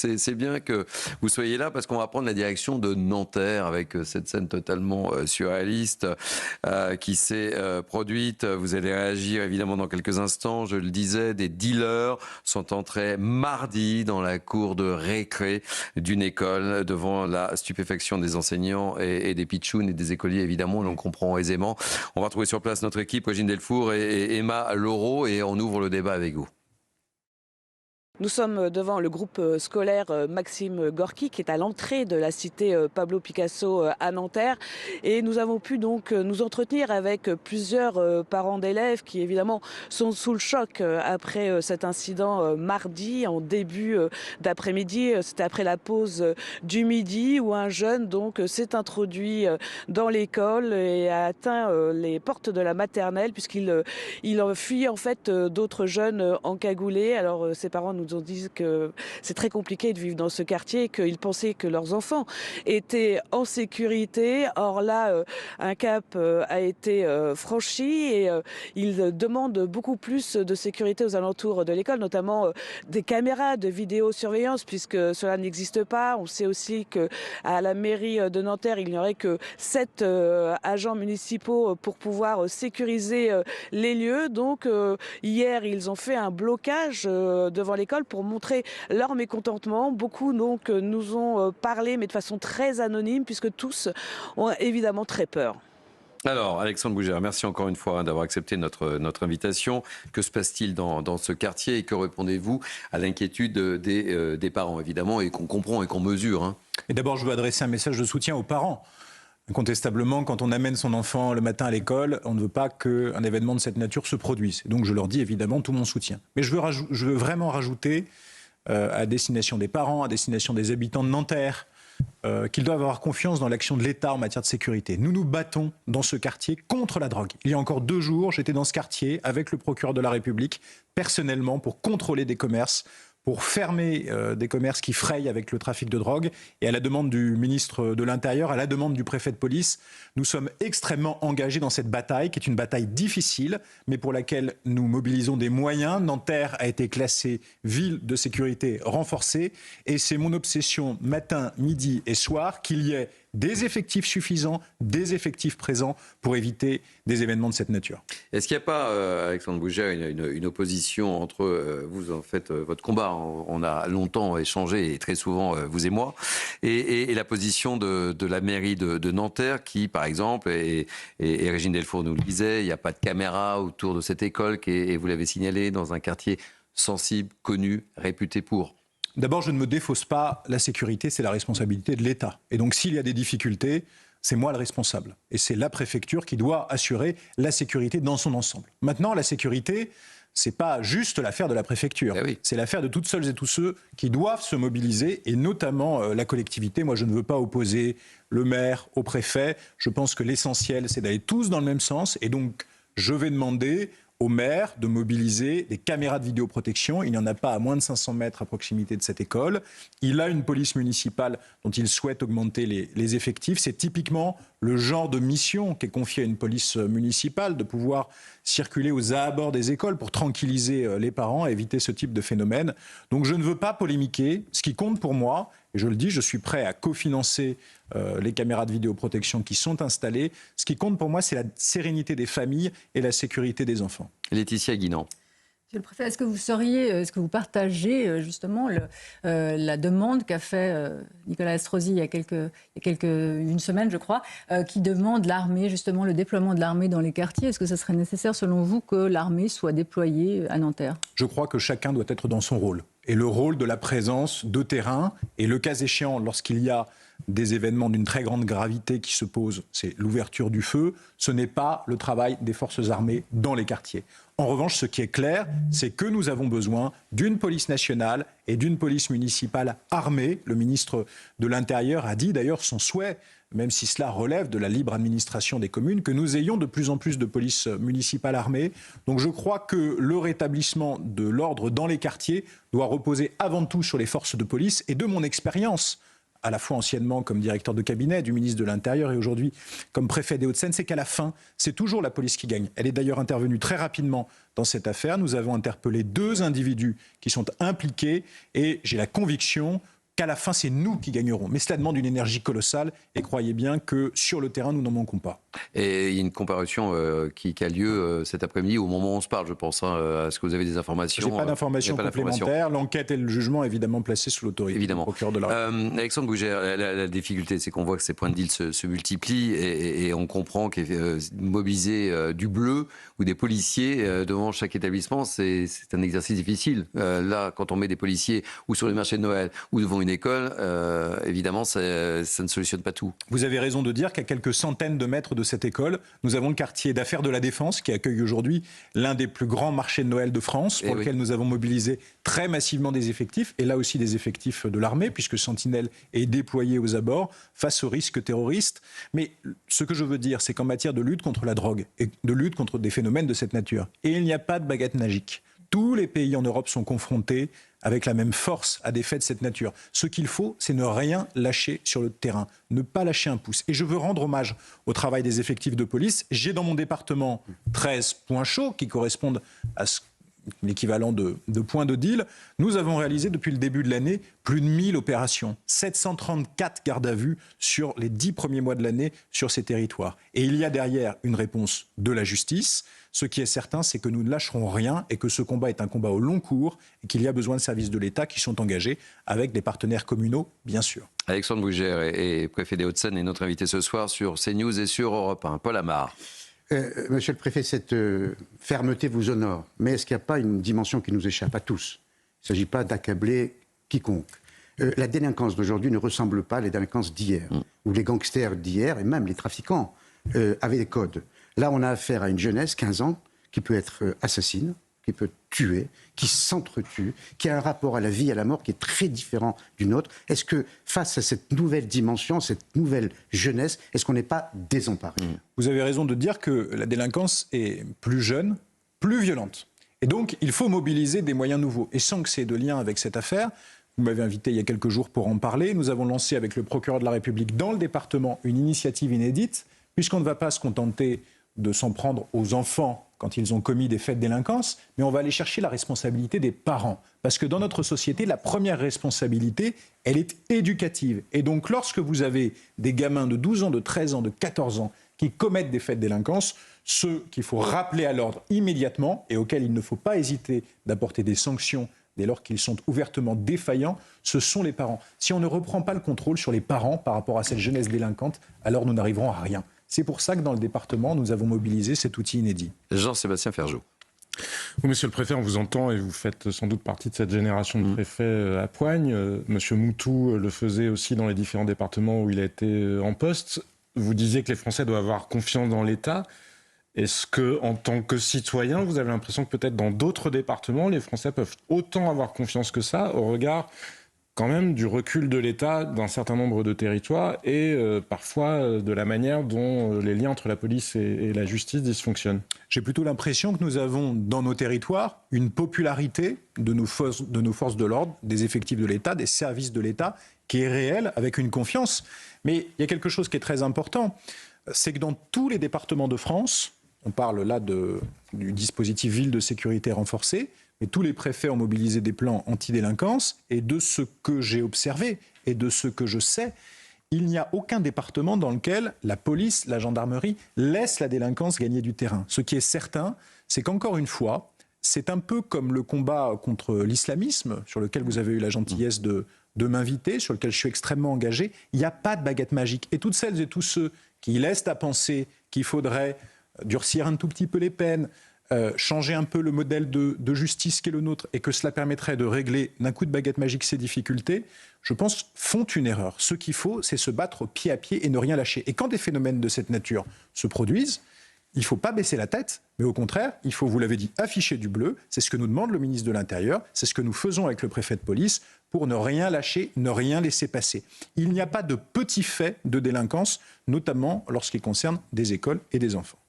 Donc c'est bien que vous soyez là parce qu'on va prendre la direction de Nanterre avec cette scène totalement surréaliste qui s'est produite. Vous allez réagir évidemment dans quelques instants. Je le disais, des dealers sont entrés mardi dans la cour de récré d'une école devant la stupéfaction des enseignants et des pitchouns et des écoliers évidemment. On comprend aisément. On va retrouver sur place notre équipe, Régine Delfour et Emma Laureau, et on ouvre le débat avec vous. Nous sommes devant le groupe scolaire Maxime Gorki qui est à l'entrée de la cité Pablo Picasso à Nanterre, et nous avons pu donc nous entretenir avec plusieurs parents d'élèves qui évidemment sont sous le choc après cet incident mardi en début d'après-midi. C'était après la pause du midi où un jeune donc s'est introduit dans l'école et a atteint les portes de la maternelle puisqu'il fuyait en fait d'autres jeunes encagoulés. Alors ses parents nous ont dit que c'est très compliqué de vivre dans ce quartier, qu'ils pensaient que leurs enfants étaient en sécurité. Or là, un cap a été franchi et ils demandent beaucoup plus de sécurité aux alentours de l'école, notamment des caméras de vidéosurveillance puisque cela n'existe pas. On sait aussi qu'à la mairie de Nanterre, il n'y aurait que 7 agents municipaux pour pouvoir sécuriser les lieux. Donc hier, ils ont fait un blocage devant l'école pour montrer leur mécontentement. Beaucoup donc nous ont parlé, mais de façon très anonyme, puisque tous ont évidemment très peur. Alors, Alexandre Bougère, merci encore une fois d'avoir accepté notre invitation. Que se passe-t-il dans ce quartier et que répondez-vous à l'inquiétude des parents, évidemment, et qu'on comprend et qu'on mesure Et d'abord, je veux adresser un message de soutien aux parents. Incontestablement, quand on amène son enfant le matin à l'école, on ne veut pas qu'un événement de cette nature se produise. Et donc je leur dis évidemment tout mon soutien. Mais je veux vraiment rajouter à destination des parents, à destination des habitants de Nanterre, qu'ils doivent avoir confiance dans l'action de l'État en matière de sécurité. Nous nous battons dans ce quartier contre la drogue. Il y a encore 2 jours, j'étais dans ce quartier avec le procureur de la République, personnellement, pour contrôler des commerces, pour fermer des commerces qui frayent avec le trafic de drogue. Et à la demande du ministre de l'Intérieur, à la demande du préfet de police, nous sommes extrêmement engagés dans cette bataille, qui est une bataille difficile, mais pour laquelle nous mobilisons des moyens. Nanterre a été classée ville de sécurité renforcée. Et c'est mon obsession matin, midi et soir qu'il y ait des effectifs suffisants, des effectifs présents pour éviter des événements de cette nature. Est-ce qu'il n'y a pas, Alexandre Bougère, une opposition entre vous, en fait, votre combat, on a longtemps échangé, et très souvent, vous et moi, et la position de la mairie de Nanterre qui, par exemple, et Régine Delfour nous le disait, il n'y a pas de caméra autour de cette école, et vous l'avez signalé, dans un quartier sensible, connu, réputé pour. D'abord, je ne me défausse pas, la sécurité, c'est la responsabilité de l'État. Et donc, s'il y a des difficultés, c'est moi le responsable. Et c'est la préfecture qui doit assurer la sécurité dans son ensemble. Maintenant, la sécurité, c'est pas juste l'affaire de la préfecture. Eh oui. C'est l'affaire de toutes celles et tous ceux qui doivent se mobiliser, et notamment la collectivité. Moi, je ne veux pas opposer le maire au préfet. Je pense que l'essentiel, c'est d'aller tous dans le même sens. Et donc, je vais demander au maire de mobiliser des caméras de vidéoprotection. Il n'y en a pas à moins de 500 mètres à proximité de cette école. Il a une police municipale dont il souhaite augmenter les effectifs. C'est typiquement le genre de mission qui est confiée à une police municipale, de pouvoir circuler aux abords des écoles pour tranquilliser les parents et éviter ce type de phénomène. Donc je ne veux pas polémiquer. Ce qui compte pour moi, et je le dis, je suis prêt à cofinancer les caméras de vidéoprotection qui sont installées. Ce qui compte pour moi, c'est la sérénité des familles et la sécurité des enfants. Laetitia Guinan. Monsieur le préfet, est-ce que vous partagez justement la demande qu'a fait Nicolas Estrosi il y a une semaine, je crois, qui demande l'armée, justement le déploiement de l'armée dans les quartiers. Est-ce que ce serait nécessaire, selon vous, que l'armée soit déployée à Nanterre? Je crois que chacun doit être dans son rôle. Et le rôle de la présence de terrain, et le cas échéant, lorsqu'il y a des événements d'une très grande gravité qui se posent, c'est l'ouverture du feu, ce n'est pas le travail des forces armées dans les quartiers. En revanche, ce qui est clair, c'est que nous avons besoin d'une police nationale et d'une police municipale armée. Le ministre de l'Intérieur a dit d'ailleurs son souhait, même si cela relève de la libre administration des communes, que nous ayons de plus en plus de police municipale armée. Donc je crois que le rétablissement de l'ordre dans les quartiers doit reposer avant tout sur les forces de police. Et de mon expérience, à la fois anciennement comme directeur de cabinet du ministre de l'Intérieur et aujourd'hui comme préfet des Hauts-de-Seine, c'est qu'à la fin, c'est toujours la police qui gagne. Elle est d'ailleurs intervenue très rapidement dans cette affaire. Nous avons interpellé 2 individus qui sont impliqués et j'ai la conviction qu'à la fin, c'est nous qui gagnerons. Mais cela demande une énergie colossale et croyez bien que sur le terrain, nous n'en manquons pas. Et il y a une comparution qui a lieu cet après-midi, au moment où on se parle, je pense. Est-ce que vous avez des informations? Je n'ai pas d'informations complémentaires. L'enquête et le jugement, évidemment, placés sous l'autorité du procureur de la République. Alexandre Bougère, la difficulté, c'est qu'on voit que ces points de deal se multiplient et on comprend que mobiliser du bleu ou des policiers devant chaque établissement, c'est un exercice difficile. Là, quand on met des policiers ou sur les marchés de Noël ou devant une école, évidemment, ça ne solutionne pas tout. Vous avez raison de dire qu'à quelques centaines de mètres de cette école, nous avons le quartier d'affaires de la Défense qui accueille aujourd'hui l'un des plus grands marchés de Noël de France, pour lequel nous avons mobilisé très massivement des effectifs, et là aussi des effectifs de l'armée, puisque Sentinelle est déployé aux abords face aux risques terroristes. Mais ce que je veux dire, c'est qu'en matière de lutte contre la drogue et de lutte contre des phénomènes de cette nature, et il n'y a pas de baguette magique. Tous les pays en Europe sont confrontés avec la même force à des faits de cette nature. Ce qu'il faut, c'est ne rien lâcher sur le terrain, ne pas lâcher un pouce. Et je veux rendre hommage au travail des effectifs de police. J'ai dans mon département 13 points chauds qui correspondent à l'équivalent de points de deal. Nous avons réalisé depuis le début de l'année plus de 1000 opérations, 734 gardes à vue sur les 10 premiers mois de l'année sur ces territoires. Et il y a derrière une réponse de la justice. Ce qui est certain, c'est que nous ne lâcherons rien et que ce combat est un combat au long cours et qu'il y a besoin de services de l'État qui sont engagés avec des partenaires communaux, bien sûr. Alexandre Bougère est préfet des Hauts-de-Seine et notre invité ce soir sur CNews et sur Europe 1. Paul Amar. Monsieur le préfet, cette fermeté vous honore. Mais est-ce qu'il n'y a pas une dimension qui nous échappe à tous? Il ne s'agit pas d'accabler quiconque. La délinquance d'aujourd'hui ne ressemble pas à la délinquance d'hier, où les gangsters d'hier et même les trafiquants avaient des codes. Là, on a affaire à une jeunesse, 15 ans, qui peut être assassine, qui peut tuer, qui s'entretue, qui a un rapport à la vie et à la mort qui est très différent du nôtre. Est-ce que, face à cette nouvelle dimension, cette nouvelle jeunesse, est-ce qu'on n'est pas désemparé? Vous avez raison de dire que la délinquance est plus jeune, plus violente. Et donc, il faut mobiliser des moyens nouveaux. Et sans que c'est de lien avec cette affaire, vous m'avez invité il y a quelques jours pour en parler, nous avons lancé avec le procureur de la République dans le département une initiative inédite, puisqu'on ne va pas se contenter de s'en prendre aux enfants quand ils ont commis des faits de délinquance, mais on va aller chercher la responsabilité des parents. Parce que dans notre société, la première responsabilité, elle est éducative. Et donc, lorsque vous avez des gamins de 12 ans, de 13 ans, de 14 ans qui commettent des faits de délinquance, ceux qu'il faut rappeler à l'ordre immédiatement et auxquels il ne faut pas hésiter d'apporter des sanctions dès lors qu'ils sont ouvertement défaillants, ce sont les parents. Si on ne reprend pas le contrôle sur les parents par rapport à cette jeunesse délinquante, alors nous n'arriverons à rien. C'est pour ça que dans le département, nous avons mobilisé cet outil inédit. Jean-Sébastien Ferjou. Oui, monsieur le préfet, on vous entend et vous faites sans doute partie de cette génération de préfets à Poigne. Monsieur Moutou le faisait aussi dans les différents départements où il a été en poste. Vous disiez que les Français doivent avoir confiance dans l'État. Est-ce que, en tant que citoyen, vous avez l'impression que peut-être dans d'autres départements, les Français peuvent autant avoir confiance que ça au regard quand même du recul de l'État d'un certain nombre de territoires et parfois de la manière dont les liens entre la police et la justice dysfonctionnent? J'ai plutôt l'impression que nous avons dans nos territoires une popularité de nos forces de l'ordre, des effectifs de l'État, des services de l'État, qui est réelle, avec une confiance. Mais il y a quelque chose qui est très important, c'est que dans tous les départements de France, on parle là du dispositif ville de sécurité renforcée, mais tous les préfets ont mobilisé des plans anti-délinquance, et de ce que j'ai observé et de ce que je sais, il n'y a aucun département dans lequel la police, la gendarmerie laisse la délinquance gagner du terrain. Ce qui est certain, c'est qu'encore une fois, c'est un peu comme le combat contre l'islamisme, sur lequel vous avez eu la gentillesse de m'inviter, sur lequel je suis extrêmement engagé. Il n'y a pas de baguette magique. Et toutes celles et tous ceux qui laissent à penser qu'il faudrait durcir un tout petit peu les peines, changer un peu le modèle de justice qui est le nôtre et que cela permettrait de régler d'un coup de baguette magique ces difficultés, je pense, font une erreur. Ce qu'il faut, c'est se battre pied à pied et ne rien lâcher. Et quand des phénomènes de cette nature se produisent, il ne faut pas baisser la tête, mais au contraire, il faut, vous l'avez dit, afficher du bleu. C'est ce que nous demande le ministre de l'Intérieur, c'est ce que nous faisons avec le préfet de police pour ne rien lâcher, ne rien laisser passer. Il n'y a pas de petits faits de délinquance, notamment lorsqu'ils concernent des écoles et des enfants.